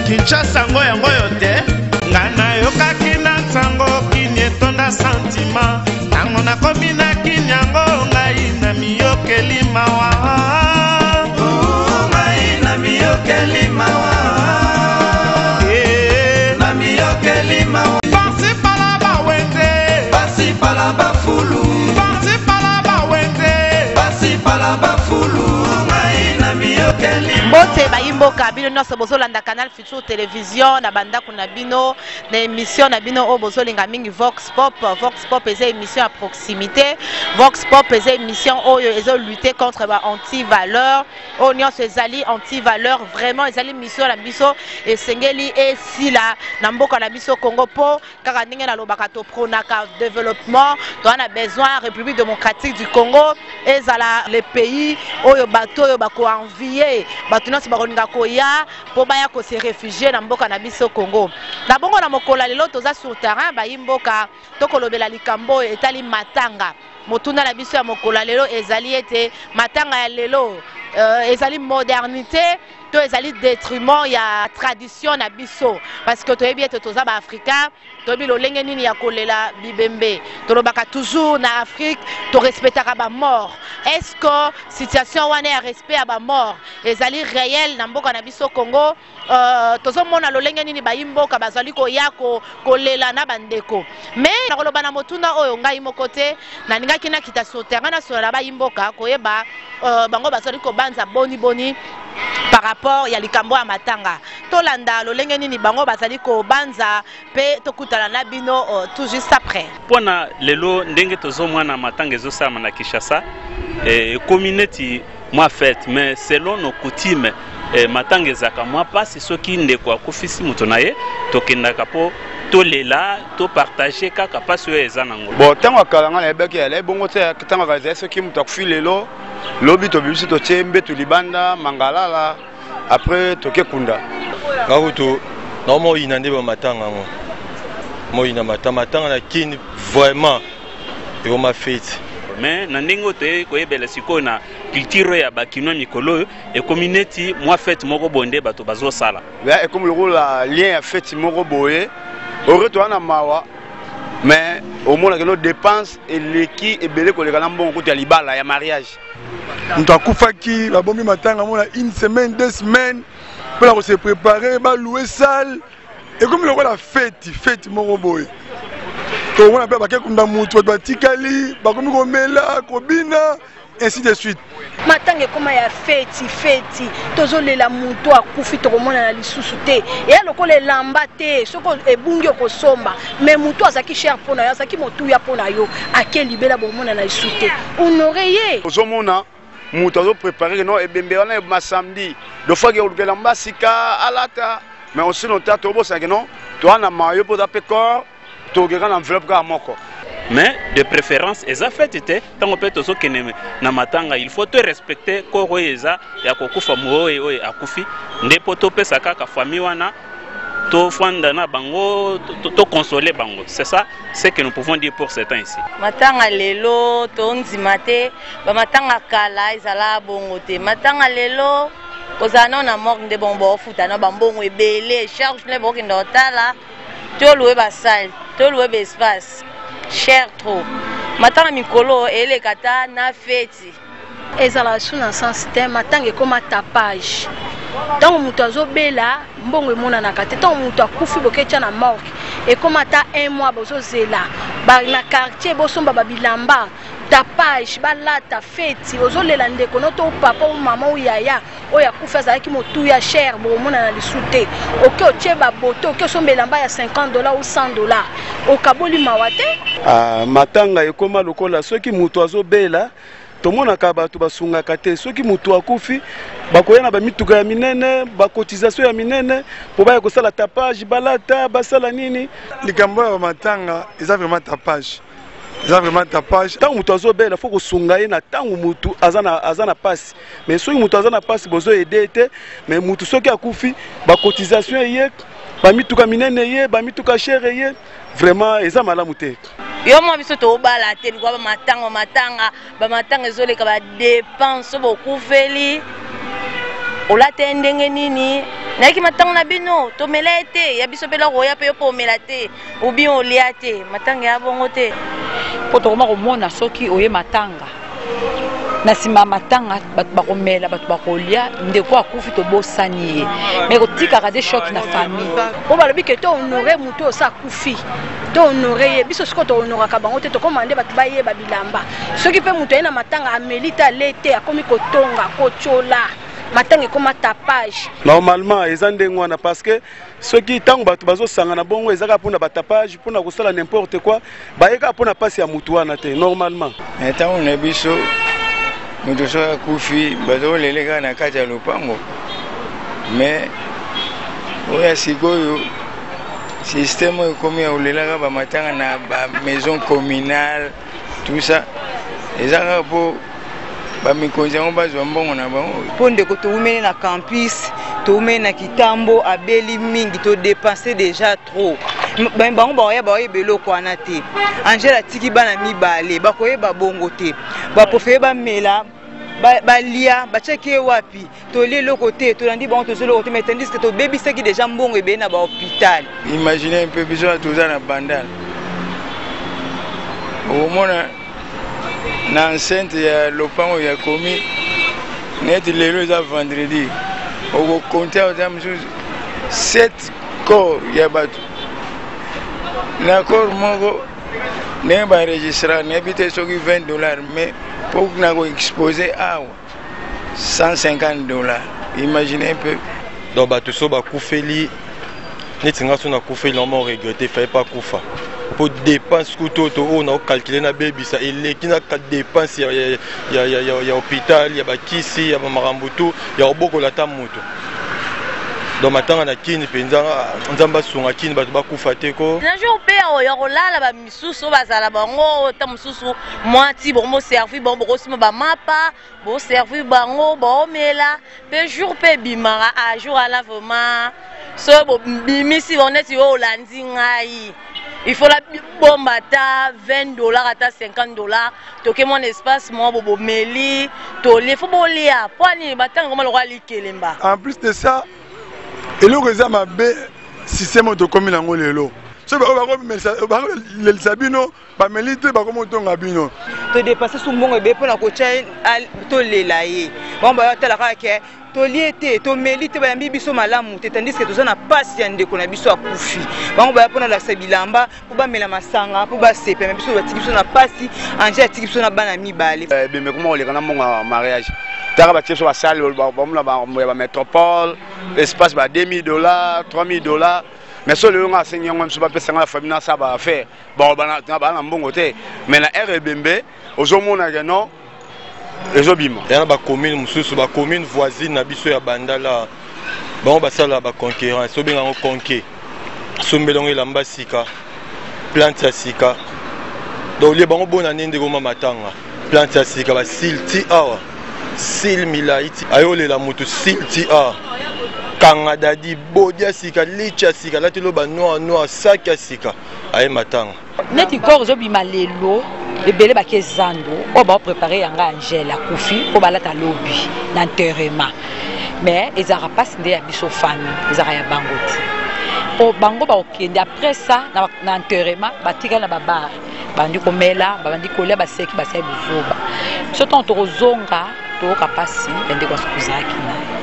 Kinshasa ngo yango yote ngana yokaki na sango kini etonda sentima nango nakomi na kinyango ngai na miyokeli mawa ngai na miyokeli mawa na miyokeli mawa pasi pala bawende pasi pala bafulu pasi pala bawende pasi pala bafulu ngai na miyokeli Bote bayimboka bino nyonso bozolanda Canal Futur Télévision na bandako na bino na émission na bino o bozolinga mingi Vox Pop. Vox Pop est une émission à proximité. Vox Pop est une émission où ils ont lutté contre ba anti-valeurs. O nyonso ezali anti-valeurs vraiment ezali mission la biso et sengeli et si la na mboka na biso Congo po kaka ndenge na lobaka to pronaka développement to on a besoin République démocratique du Congo ezala les pays oyo bato oyo bako envier bato nyonso bakolinga koya po baya ko se réfugier na mboka na biso Congo na bongo na mokola lelo toza sur terrain bayimboka tokolobela likambo etali matanga motuna na biso ya mokola lelo ezali ete matanga ya lelo ezali modernité to ezali détriment ya tradition na biso parce que toyebi ete toza ba africain toyebi lolenge nini ya kolela bibembe tolobaka toujours na Afrique to respectaka ba mort. Est-ce que situation wana ya respect ya ba mort ezali réel na mboka na biso Congo? Tozomona lolenge nini bayimboka bazali koya kolela na bandeko mais nakoloba na motuna oyo ngai mokote na ningaki na kita sur terrain na sur la bayimboka koyeba bango bazali ko banza boni par rapport ya likambo ya matanga tolanda lolenge nini bango bazali ko banza pe tokutana na bino tout juste après pona lelo ndenge tozomwana matanga ezosama na Kinshasa communauté moi fête mais selon nos coutumes matanga ezaka moi passe soki ndeko akufisi muto na ye tokendaka po tolela to partager kaka passe oyo eza nango bon tango akalanga na ebeki ele bongo te tango akaza soki muto akufi lelo lobi to bibisi to tsembe to libanda mangalala après toke kunda ngakuto normalement inande ba matanga ngo moyina matanga na kini vraiment et on m'a fait mais na ndenge te koyebela siko na culture ya bakino mikolo et communauté moi fête moko bonde bato bazo sala et comme le rôle la lien ya fête moko boye ore to na mawa mais au moins que nos dépenses et l'équipe et belé koleka na mbongo ya libala ya mariage on a koufaki la bombi matanga mona une semaine 2 semaines pour se préparer ba louer salle et comme le rôle la fête moko boye on a pas baké kunda mutu ba tikali ba komi ko mela ko bina ainsi de suite matanga koma ya feti tozolela mutu akufi tokomona na lisusu te et lokola lamba te soko ebungi ko somba mais mutu azaki cher pona yo azaki motuya pona yo akelibela bomona na lisusu te honoreye ozomona mutu azo préparer non ebembe wana ma samedi do fois que olukela mbasika alata mais on se nota to bosa que non to ana mayo po taper corps to gera enveloppe ka moko mais de préférence eza fête te tango pe tozo keneme na matanga il faut te respecter koro eza ya kokufa moyo oyo akufi ndepo to pesa kaka famille wana to fanda na bango to consoler bango c'est ça ce que nous pouvons dire pour ces temps ici matanga lelo to nzimate ba matanga kala ezala bongo te matanga lelo kozana na mort nde bongo futa na bambongo ebele charge ne boki ndotala to louer ba salle to louer ba espace cher trop matanga mikolo ele kata na feti ezala sous un sens te matanga koma tapage donc mutu azobela mbongo emonanaka te donc mutu akufi boketia na morgue ekoma ta 1 mois bozozela ba na quartier bosomba babilamba tapage balata feti ozolela ndeko noto papa ou maman ou yaya oya kufa azalaki motu ya cher bomona na lisute oke otie baboto oke osombela mba ya $50 ou $100 okaboli mawate matanga ekoma lokola soki mutu azobela tomonaka bato basungaka te soki mutu akufi bakoya na bamituka ya minene bakotisation ya minene po baya kosala tapage balata basala nini likambo ya matanga eza vraiment tapage eza vraiment tapage tango mutu azobela faut kosunga ye na tango mutu azana pasi mais soki mutu azana pasi bozo aider te mais mutu soki akufi bakotisation ye bamituka minene ye bamituka chere ye vraiment eza malamu te yo mo biso to bala te kwa ba matanga ezoleka ba dépense bokufeli olate ndenge nini nayaki matanga na bino tomela te ya biso pela roya pe po omela te ou bien olia te matanga ya bongo te po tokoma komona soki oye matanga na nsima matanga bato bakomela bato bakolia ndeko akufi tobosani ye me kotikaka de shoki na famille po balobi ke to honore motu oyo sa akufi to honore ye biso sikoyo tohonoraka bango te tokoma nde bato bayeba bilamba soki mpe moto aye na matanga ameli te ale te akomi kotonga kotyola matanga ekoma tapage normalement eza ndenge wana parce que soki ntango bato bazosangana bongo ezaka mpona batapage mpona kosala n'importe quoi bayeka mpona mpasi ya motu wana te normalement ntango na biso moto soki akufi bazokolela kaka na kati ya lopango mais oyo sikoyo système oyo ekomi ya kolelaka bamatanga na bamaison communale tout ça eza kaka mpo bamikonzi yango bazwa mbongo na bango mpo ndeko toumeli na campus toumeli na kitambo abeli mingi todepense déjà trop bango baoyeba eloko wana te angele atiki bana mibale bakoyeba bongo te baprofeye bamela balia batiaki ye wapi tolia eloko te tolandi bango tozwa eloko te mais tandis que tobebisaki déjà mbongo ebele na bahôpital. Imagine un peu biso toza na bandal okomona na enceinte ya lopango ya komi neti lelo eza vendredi okokonte oza mosusu 7 corps ya bato na corps moko ndenge baregistra nayebi te soki $20 mais mpo na koexpose awa $150. Imagine un peu. Donc bato so bakufeli neti nga so nakufeli normalement regrette fallait pas kufa pour dépense kutoto oyo na calculer na bebisa eleki na dépense ya hôpital ya bakisi ya bamakambo tu ya kobokola ta moto donc matanga na kini mpenza nzambe asunga kini bato bakufa te ko na jour mpe ya kolala bamisusu bazala bango ta mosusu mwati bongo servi bango bokosima bamapa boservi bango baomela mpe jour mpe ebimaka a jour ala vraiment so bimisi bango neti oyo olandi ngai il faut la bombe ata $20 ata $50 toke mon espace moi bobo meli to le faut bolia poani batanga koma lokwa likelemba. En plus de ça eloko eza mabe système to komi nango lelo so bakomelisa bino bameli te bakoma otonga bino todepase su mbongo ebe mpona kotya tolela ye bango bayotalaka ke tolie te tomeli te bayambi biso malamu te tandis ke toza na pasi ya ndeko na biso akufi bango baya mpona lakisa bilamba mpo bamela masanga mpo basepema biso batiki biso na pasi anje atiki biso na bana mibale bembe koma koleka na mbongo ya mariage taka batie biso basali bamona ya bamétropole espace ba $2000 $3000 mais so lelo nga asengi yango biso bapesanga na famille na sa baaffaire bana na mbongo te mais na ere ebembe ozomonake non ezobima yana bacommune mosusu bacommune voisine na biso ya bandala bango basala baconquérance so bengango conqué sombelongo elamba sika plante ya sika donc lie bango bona nde ndeko ma matanga plante ya sika basile ti awa sile milai ti ayolela moto sile ti awa kanga dadi bodi ya sika lichi ya sika lati loba noir saki ya sika aye matanga neti corps ezobima lelo ebele bakezando oyo baoprépare yanga angele akufi mpo balata lobi na enterrement mais ezalaka mpasi nde ya biso famille ezalaka ya bango te po bango bakokende après ça na enterrement batikali na babare bandi komela babandi kolia baseki basali bozoba so ntango tokozonga toyoka mpasi endeko asukuzalaki naye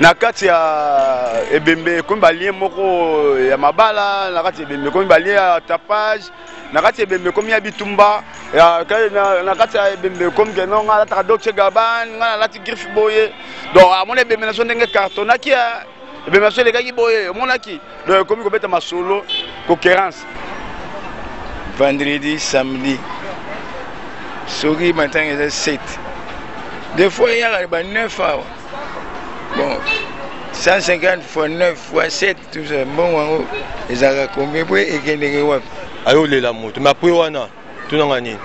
na kati ya ebembe komi balie moko ya mabala na kati ya ebembe komi balie ya tapage na kati ya ebembe komi ya bitumba na kati ya ebembe komi keno nga alataka Dolce Gabbana nga nalati griffe boye donc amona ebembe na so ndenge cartonaki ya ebembe na so elekaki boye omonaki donc ekomi kobeta masolo concurrence vendredi samedi soki matanga eza 7 des fois eyaka ba 9 awa bon 150 fois 9 fois 7 tout ça bon wango ezalaka combien po ekendeke wapi ayolela moto mais après wana tunanga nini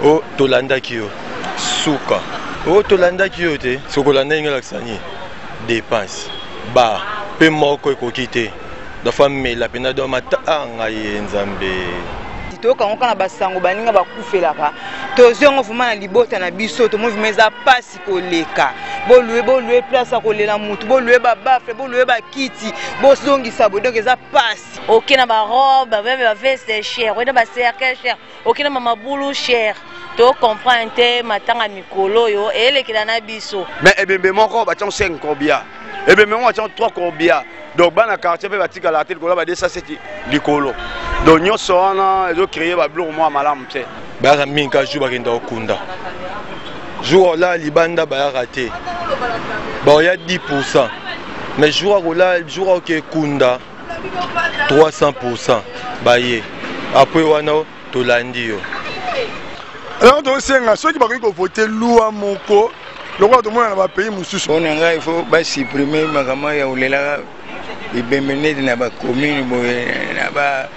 o tolandaki yo suka o tolandaki yo te sokolanda inga laksani dépense ba pe moko ekoki te dafa mela pena do matanga ye nzambe toyokango kana basango baninga bakufelaka tozongo vraiment na libota na biso to mouvement za pasi koleka bolue place à kolela mutu bolue ba bafle bolue ba kiti bosongisa bo donc eza pasi okina ba robe ba veste cher wena ba cercle cher okina mama bulu cher to comprendre te matanga mikolo yo elekela na biso mais ebembe moko ba tient 5 corbia ebembe moko ba tient 3 corbia donc bana quartier pe batika la tête ko ba desa seti likolo donc nyoso wana ezo créer ba bloc mo malamu te ba minka ju ba kenda okunda jour là libanda ba raté ba ya 10% mais jour là jour que kunda 300% ba ye après wana to landi yo alors to senga soki ba ko voter loi moko lokwa to mona na ba pays mususu on nga il faut ba supprimer makama ya ulela ibembenete na ba commune boye na ba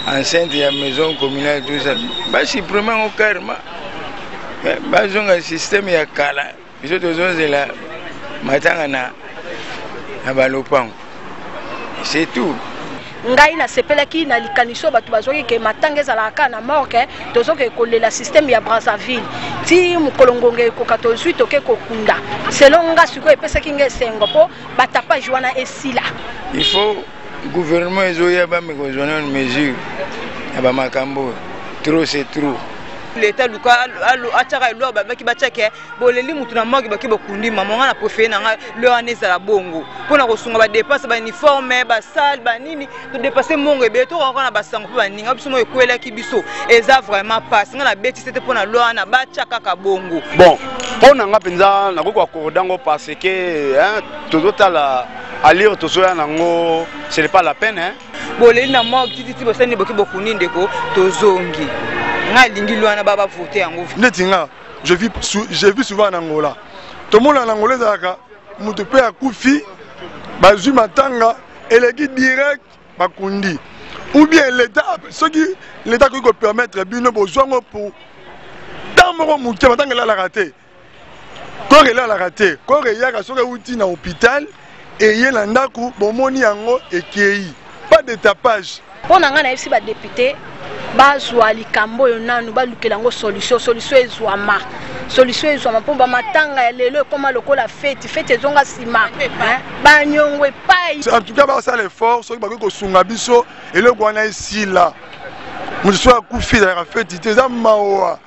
enceinte ya maison communale tout ça ba supprimer au karma ba zonga système ya kala biso to zonzela matanga na ba lopango c'est tout ngai na sepelaki na likaniso bato bazoki ke matanga ezalaka na morke tozoke kolela système ya Brazzaville ti mukolongonge ekoka tozwi toke kokunda selon nga siko epesaki nga esengo po batapage wana esila il faut gouvernement ezoya bamekozwana une mesure ya bamakambo trop c'est trop l'état luka ataka lo babaki bachake boleli mutu na mogi baki bokundi mamonga na préféré nanga lo aneza la bongo pona kosunga ba dépense ba uniforme ba salle ba nini to dépasser mongo ebe to ko na basango po ba ninga biso mo ekwela ki biso eza vraiment pas nga na beti c'était pona lo ana bachaka ka bongo bon pona nga penza na ko accordango parce que hein tozotala alire tozoya nango ce n'est pas la peine hein boleli na mogi titi bosani boki bokundi ndeko tozongi baba voter yango netinga j'ai vu souvent en Angola tout le monde en Angola zaka mutu pe akufi bazui matanga eleki direct bakundi ou bien l'état ce qui l'état qui peut permettre bino bozwango pour tamoko mutu matanga la raté corps la raté corps yaka soka uti na hôpital et yela ndaku bomoni yango ekei pas de tapage pona nga na FC ba député bazwa likambo yo nanu balukela ngo solution ezwama mpo bamatanga ya lelo ekoma lokola fete ezonga sima banyongwe pai en tout cas basala effort soki bakoki kosunga biso eloko wana esila moto so akufi ezalaka fete te eza mawa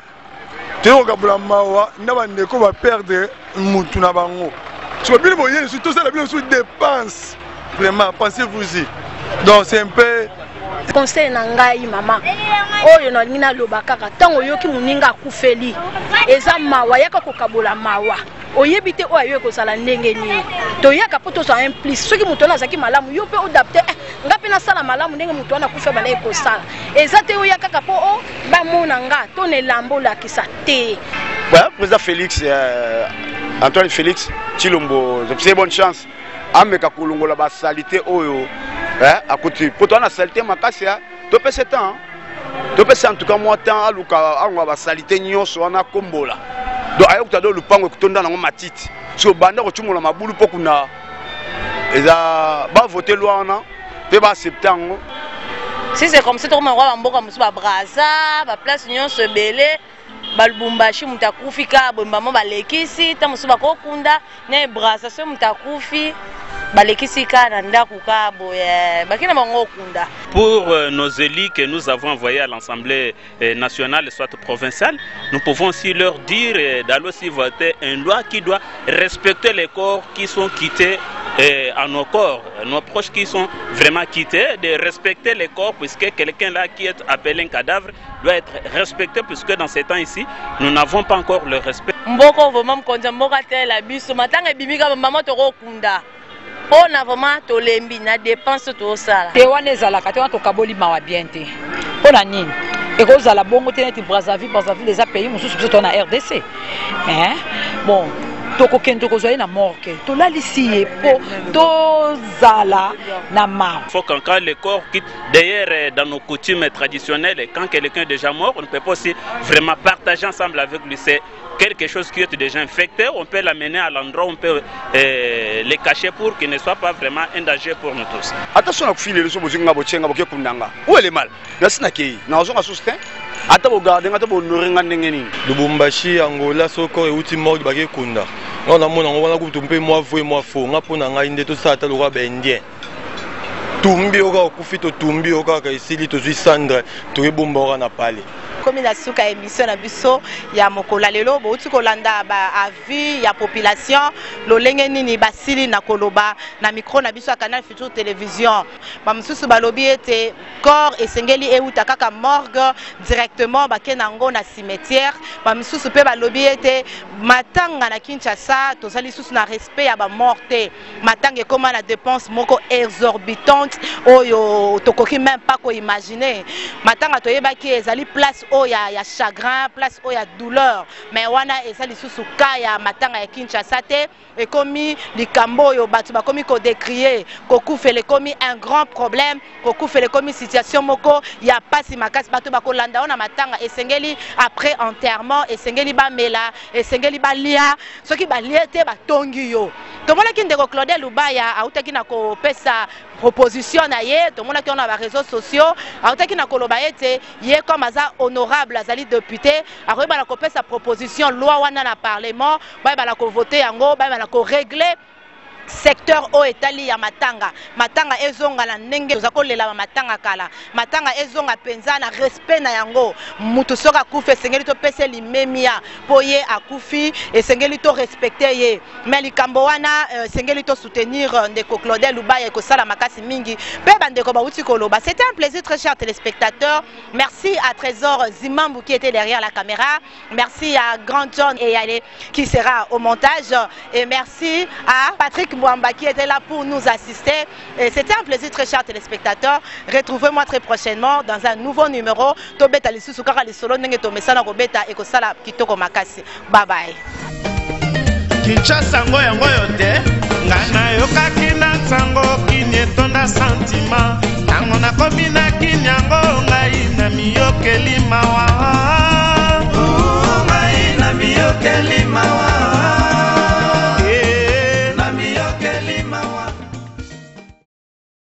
toyei kokabola mawa nda bandeko baperdre mutu na bango soki bino boyeni su tosala bino su dépense vraiment pensez-vous-y donc c'est un peu conseil na ngai mama oyo na ngina loba kaka tango yoki muninga akufeli eza mawa yaka kokabola mawa oyebi te oyo ayo kozala ndenge nini toyaka po tozwa implice soki mutu wana azaki malamu yo pe odapte nga pe nasala malamu ndenge mutu wana akufa bana ekosala eza te oyo kaka po o bamona nga to ne lambo lakisa te voilà président Félix Antoine Félix Chilombo je vous bonne chance ameka kulungola ba salité oyo à côté pour toi la saleté makasi to pese temps to pese en tout cas moi temps aluka angwa ba salité nyonso wana kombola do ayo kutado lupango kutonda nango matiti so banda ko chumula mabulu pokuna eza ba voter loi wana pe ba septembre si c'est comme ça to mwa mboka musu ba Brazza ba place nyonso belé balbumbashi mutakufi ka bombamo balekisi ta musu bakokunda na Brazza so mutakufi. Pour nos élus que nous avons envoyés à l'Assemblée nationale, soit provinciale, nous pouvons aussi leur dire d'aller aussi voter une loi qui doit respecter les corps qui sont quittés à nos corps, nos proches qui sont vraiment quittés, de respecter les corps puisque quelqu'un là qui est appelé un cadavre doit être respecté puisque dans ces temps ici, nous n'avons pas encore le respect. On a vraiment tolembi na dépense to sala. Te wana ezalaka te wana tokaboli mawa bien te. Pona nini? Ekozala bongo te neti Brazzaville les pays mosusu biso to na RDC. Bon, tokokende kozwa na morke. Tolalisi ye po tozala na mawa. Il faut quand le corps quitte d'ailleurs dans nos coutumes traditionnelles quand quelqu'un est déjà mort, on ne peut pas aussi vraiment partager ensemble avec lui. C'est quelque chose qui est déjà infecté, on peut l'amener à l'endroit, on peut les cacher pour qu'il ne soit pas vraiment un danger pour nous tous. Attention à filer le sobo zinga bochenga boke kundanga. Où est le mal? Merci na kei. Na ozonga soustin. ata bogarde ata bohonore nga ndenge nini. Lubumbashi Angola soko euti morgue bakekunda on amona ngo wana kutu mpe moi vrai moi faux nga pona ngai nde tosala ata lokwa baindien tumbi oka okufi totumbi okaka esili tozwi sandre toyebomba oka na pale komi na suka émission na biso ya mokola lelo bouti kolanda ba avis ya population lolenge nini basili na koloba na micro na biso ya Canal Futur Télévision ba mususu balobi ete corps esengeli euta kaka morgue directement bakena ngo na cimetière ba mususu pe balobi ete matanga na Kinshasa tozali susu na respect ya ba morte matanga ekoma na dépense moko exorbitante oyo tokoki même pas ko imaginer matanga toyebaki ezali place ya chagrin, place ya douleur. Mais wana ezali susu kaya matanga ya Kinshasa te et komi likambo yo batu ba komi ko décrier ko kufele komi un grand problème ko kufele komi situation moko ya pasi makasi batu ba ko landa ona matanga esengeli après enterrement esengeli ba mela esengeli ba lia soki ba lia te ba tongi yo to mona ki ndeko Claudel Lubaya autaki na ko pesa proposition na ye to mona ki on a ba réseaux sociaux autaki na koloba ete ye comme aza honorable azali député akoyeba na kopesa proposition loi wana na parlement bayeba na ko voter yango bayeba na ko régler secteur o etali ya matanga matanga ezonga na ndenge tozakolela matanga kala matanga ezonga penza na respect na yango mutu soka kufa esengeli to pese limemia po ye akufi esengeli to respecter ye mais likambo wana esengeli to soutenir ndeko Claudel Lubaya ekosala makasi mingi pe bandeko bauti koloba. C'était un plaisir très cher téléspectateurs. Merci à Trésor Zimambu qui était derrière la caméra, merci à Grand John et Yale qui sera au montage et merci à Patrick Mwamba qui était là pour nous assister. C'était un plaisir très cher téléspectateurs. Retrouvez-moi très prochainement dans un nouveau numéro. Tobeta lisusu kaka lisolo ndenge tomesana kobeta ekosala kitoko makasi. Bye bye. Kinshasa ngoya ngoyo te ngana yokaki na sango